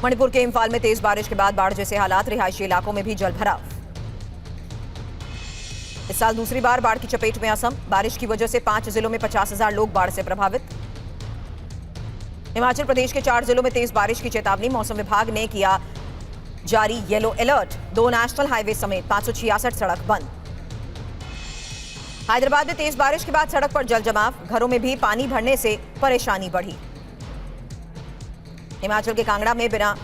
मणिपुर के इम्फाल में तेज बारिश के बाद बाढ़ जैसे हालात, रिहायशी इलाकों में भी जलभराव। इस साल दूसरी बार बाढ़ की चपेट में असम। बारिश की वजह से 5 जिलों में 50,000 लोग बाढ़ से प्रभावित। हिमाचल प्रदेश के 4 जिलों में तेज बारिश की चेतावनी, मौसम विभाग ने किया जारी येलो अलर्ट। 2 नेशनल हाईवे समेत 566 सड़क बंद। हैदराबाद में तेज बारिश के बाद सड़क पर जल जमाव, घरों में भी पानी भरने से परेशानी बढ़ी। हिमाचल के कांगड़ा में बिना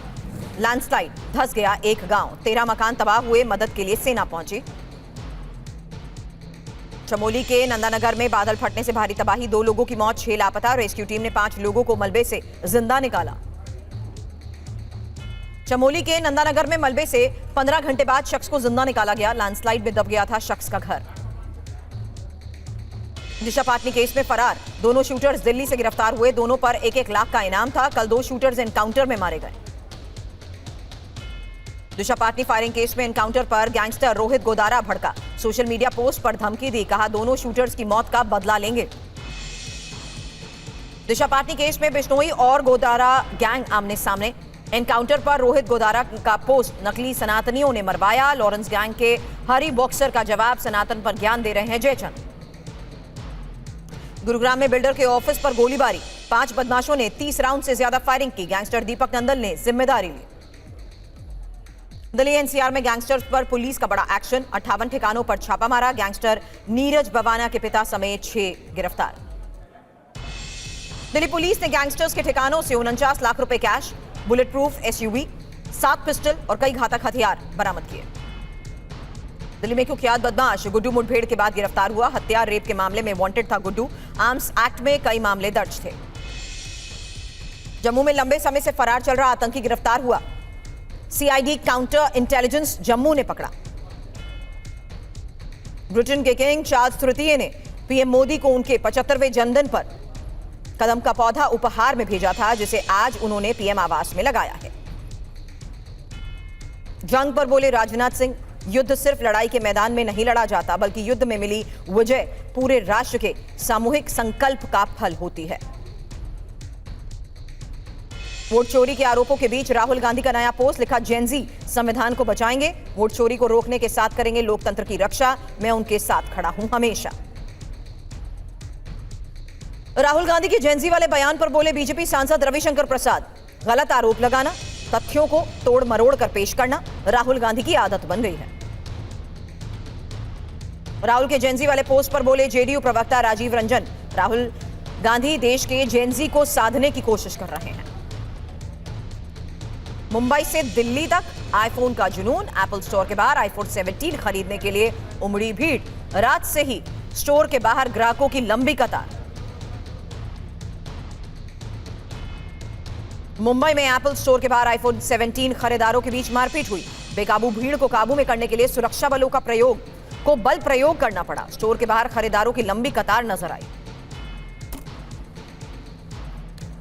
लैंडस्लाइड धंस गया एक गांव, 13 मकान तबाह हुए, मदद के लिए सेना पहुंची। चमोली के नंदानगर में बादल फटने से भारी तबाही, 2 लोगों की मौत, 6 लापता। रेस्क्यू टीम ने 5 लोगों को मलबे से जिंदा निकाला। चमोली के नंदानगर में मलबे से 15 घंटे बाद शख्स को जिंदा निकाला गया। लैंडस्लाइड में दब गया था शख्स का घर। दिशा पाटनी केस में फरार 2 शूटर्स दिल्ली से गिरफ्तार हुए, दोनों पर 1-1 लाख का इनाम था। कल 2 शूटर्स एनकाउंटर में मारे गए। दिशा पाटनी फायरिंग केस में एनकाउंटर पर गैंगस्टर रोहित गोदारा भड़का, सोशल मीडिया पोस्ट पर धमकी दी, कहा 2 शूटर्स की मौत का बदला लेंगे। दिशा पाटनी केस में बिश्नोई और गोदारा गैंग आमने सामने। एनकाउंटर पर रोहित गोदारा का पोस्ट नकली सनातनियों ने मरवाया। लॉरेंस गैंग के हरी बॉक्सर का जवाब, सनातन पर ज्ञान दे रहे हैं जयचंद। गुरुग्राम में बिल्डर के ऑफिस पर गोलीबारी, 5 बदमाशों ने 30 राउंड से ज्यादा फायरिंग की। गैंगस्टर दीपक नंदन ने जिम्मेदारी ली। दिल्ली एनसीआर में गैंगस्टर्स पर पुलिस का बड़ा एक्शन, 58 ठिकानों पर छापा मारा। गैंगस्टर नीरज बवाना के पिता समेत 6 गिरफ्तार। दिल्ली पुलिस ने गैंगस्टर्स के ठिकानों से 49 लाख रुपए cash, bullet proof SUV, 7 pistol और कई घातक हथियार बरामद किए। दिल्ली में कुख्यात बदमाश गुड्डू मुठभेड़ के बाद गिरफ्तार हुआ। हत्या रेप के मामले में वांटेड था गुड्डू। आर्म्स एक्ट में कई मामले दर्ज थे। जम्मू में लंबे समय से फरार चल रहा आतंकी गिरफ्तार हुआ। सीआईडी काउंटर इंटेलिजेंस जम्मू ने पकड़ा। ब्रिटेन के किंग चार्ल्स तृतीय ने पीएम मोदी को उनके 75वें जन्मदिन पर कदम का पौधा उपहार में भेजा था, जिसे आज उन्होंने पीएम आवास में लगाया है। जंग पर बोले राजनाथ सिंह, युद्ध सिर्फ लड़ाई के मैदान में नहीं लड़ा जाता, बल्कि युद्ध में मिली विजय पूरे राष्ट्र के सामूहिक संकल्प का फल होती है। वोट चोरी के आरोपों के बीच राहुल गांधी का नया पोस्ट, लिखा जेनजी संविधान को बचाएंगे, वोट चोरी को रोकने के साथ करेंगे लोकतंत्र की रक्षा, मैं उनके साथ खड़ा हूं हमेशा। राहुल गांधी के जेनजी वाले बयान पर बोले बीजेपी सांसद रविशंकर प्रसाद, गलत आरोप लगाना, तथ्यों को तोड़ मरोड़ कर पेश करना राहुल गांधी की आदत बन गई है। राहुल के जेनजी वाले पोस्ट पर बोले जेडीयू प्रवक्ता राजीव रंजन, राहुल गांधी देश के जेनजी को साधने की कोशिश कर रहे हैं। मुंबई से दिल्ली तक आईफोन का जुनून, एप्पल स्टोर के बाहर आईफोन 17 खरीदने के लिए उमड़ी भीड़। रात से ही स्टोर के बाहर ग्राहकों की लंबी कतार। मुंबई में एप्पल स्टोर के बाहर आईफोन 17 खरीदारों के बीच मारपीट हुई। बेकाबू भीड़ को काबू में करने के लिए सुरक्षा बलों का बल प्रयोग करना पड़ा। स्टोर के बाहर खरीदारों की लंबी कतार नजर आई।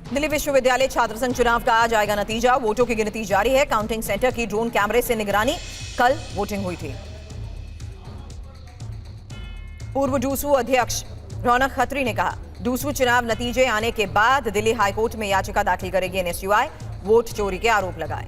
दिल्ली विश्वविद्यालय छात्र संघ चुनाव का आज आएगा नतीजा। वोटों की गिनती जारी है। काउंटिंग सेंटर की ड्रोन कैमरे से निगरानी। कल वोटिंग हुई थी। पूर्व डूसू अध्यक्ष रौनक खत्री ने कहा, डूसू चुनाव नतीजे आने के बाद दिल्ली हाईकोर्ट में याचिका दाखिल करेगी एनएसयूआई, वोट चोरी के आरोप लगाए।